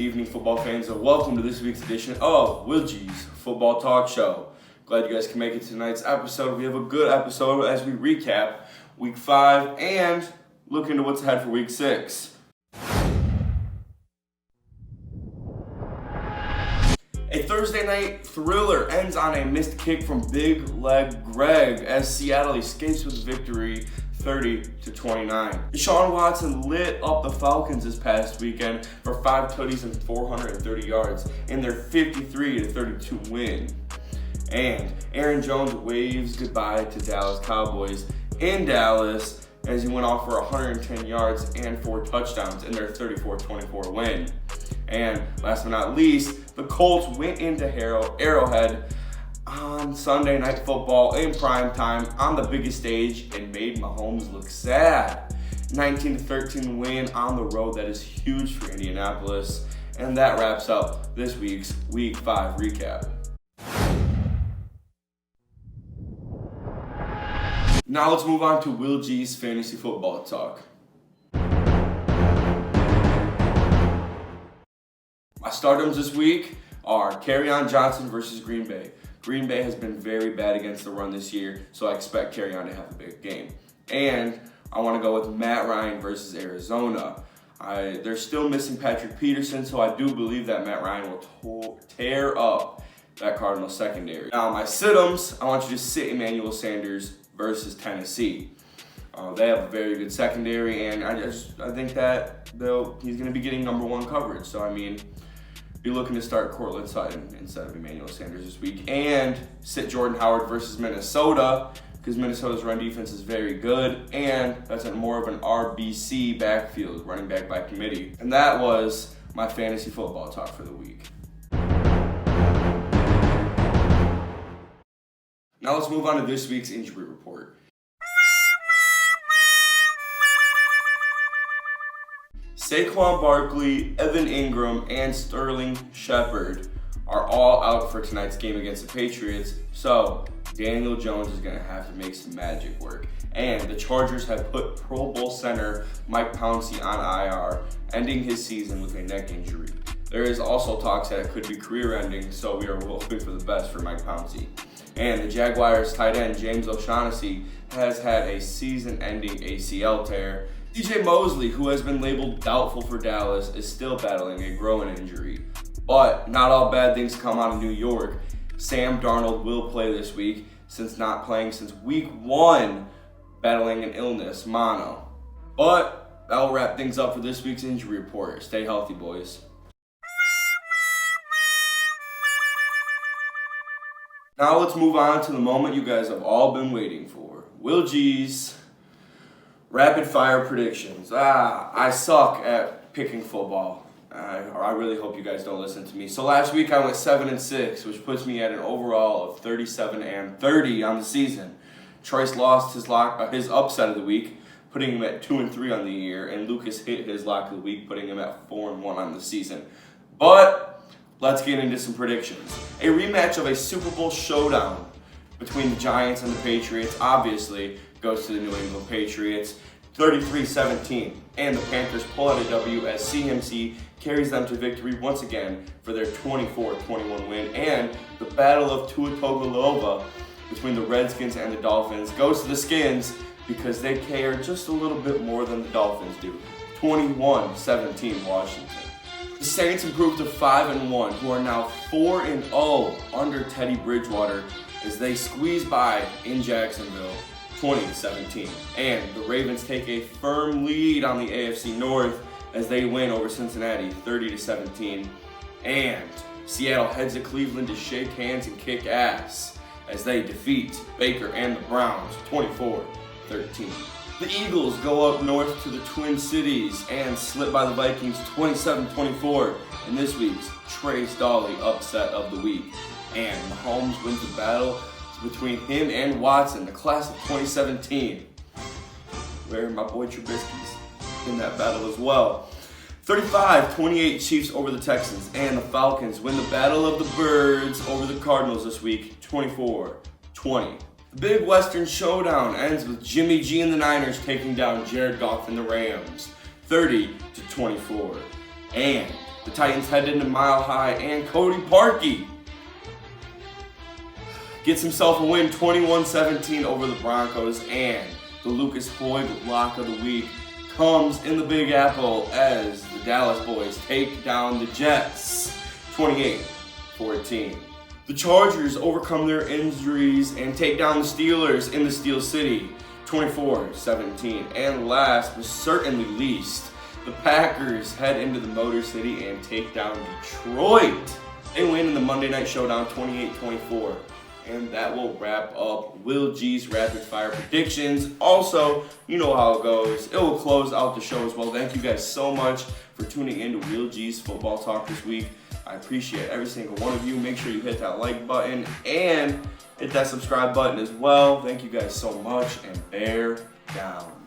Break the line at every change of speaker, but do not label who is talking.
evening, football fans, and welcome to this week's edition of Will G's Football Talk Show. Glad you guys can make it to tonight's episode. We have a good episode as we recap Week 5 and look into what's ahead for Week 6. A Thursday night thriller ends on a missed kick from Big Leg Greg as Seattle escapes with victory 30-29. Deshaun Watson lit up the Falcons this past weekend for 5 tutties and 430 yards in their 53-32 win. And Aaron Jones waves goodbye to Dallas Cowboys in Dallas as he went off for 110 yards and 4 touchdowns in their 34-24 win. And last but not least, the Colts went into Arrowhead on Sunday Night Football in prime time on the biggest stage and made Mahomes look sad. 19-13 win on the road. That is huge for Indianapolis. And that wraps up this week's Week 5 recap. Now let's move on to Will G's Fantasy Football Talk. My stardoms this week are Kerryon Johnson versus Green Bay. Green Bay has been very bad against the run this year, so I expect Kerryon to have a big game. And I want to go with Matt Ryan versus Arizona. They're still missing Patrick Peterson, so I do believe that Matt Ryan will tear up that Cardinals secondary. Now, my sit-ems, I want you to sit Emmanuel Sanders versus Tennessee. They have a very good secondary, and I think that he's going to be getting number 1 coverage. So, be looking to start Cortland Sutton instead of Emmanuel Sanders this week. And sit Jordan Howard versus Minnesota, because Minnesota's run defense is very good, and that's more of an RBC backfield, running back by committee. And that was my fantasy football talk for the week. Now let's move on to this week's injury report. Saquon Barkley, Evan Ingram, and Sterling Shepard are all out for tonight's game against the Patriots, so Daniel Jones is going to have to make some magic work. And the Chargers have put Pro Bowl center Mike Pouncey on IR, ending his season with a neck injury. There is also talks that it could be career-ending, so we are hoping for the best for Mike Pouncey. And the Jaguars tight end James O'Shaughnessy has had a season-ending ACL tear. DJ Mosley, who has been labeled doubtful for Dallas, is still battling a growing injury. But not all bad things come out of New York. Sam Darnold will play this week, since not playing since week 1, battling an illness, mono. But that will wrap things up for this week's injury report. Stay healthy, boys. Now let's move on to the moment you guys have all been waiting for. Will G's rapid fire predictions. I suck at picking football. I really hope you guys don't listen to me. So last week I went 7-6, which puts me at an overall of 37-30 on the season. Trice lost his upset of the week, putting him at 2-3 on the year, and Lucas hit his lock of the week, putting him at 4-1 on the season. But let's get into some predictions. A rematch of a Super Bowl showdown between the Giants and the Patriots obviously goes to the New England Patriots, 33-17. And the Panthers pull out a W as CMC carries them to victory once again for their 24-21 win. And the battle of Tua Tagovailoa between the Redskins and the Dolphins goes to the Skins because they care just a little bit more than the Dolphins do. 21-17 Washington. The Saints improved to 5-1, who are now 4-0 under Teddy Bridgewater as they squeeze by in Jacksonville, 20-17. And the Ravens take a firm lead on the AFC North as they win over Cincinnati, 30-17. And Seattle heads to Cleveland to shake hands and kick ass as they defeat Baker and the Browns, 24-13. The Eagles go up north to the Twin Cities and slip by the Vikings 27-24 in this week's Trace Dawley upset of the week. And Mahomes wins the battle between him and Watson, the class of 2017, where my boy Trubisky's in that battle as well. 35-28 Chiefs over the Texans, and the Falcons win the Battle of the Birds over the Cardinals this week, 24-20. The big Western showdown ends with Jimmy G and the Niners taking down Jared Goff and the Rams, 30-24. And The Titans head into Mile High, and Cody Parkey gets himself a win 21-17 over the Broncos, and the Lucas Hoig lock of the week comes in the Big Apple as the Dallas boys take down the Jets 28-14. The Chargers overcome their injuries and take down the Steelers in the Steel City 24-17. And last but certainly least, the Packers head into the Motor City and take down Detroit. They win in the Monday Night Showdown 28-24. And that will wrap up Will G's Rapid Fire Predictions. Also, you know how it goes. It will close out the show as well. Thank you guys so much for tuning in to Will G's Football Talk this week. I appreciate every single one of you. Make sure you hit that like button and hit that subscribe button as well. Thank you guys so much, and bear down.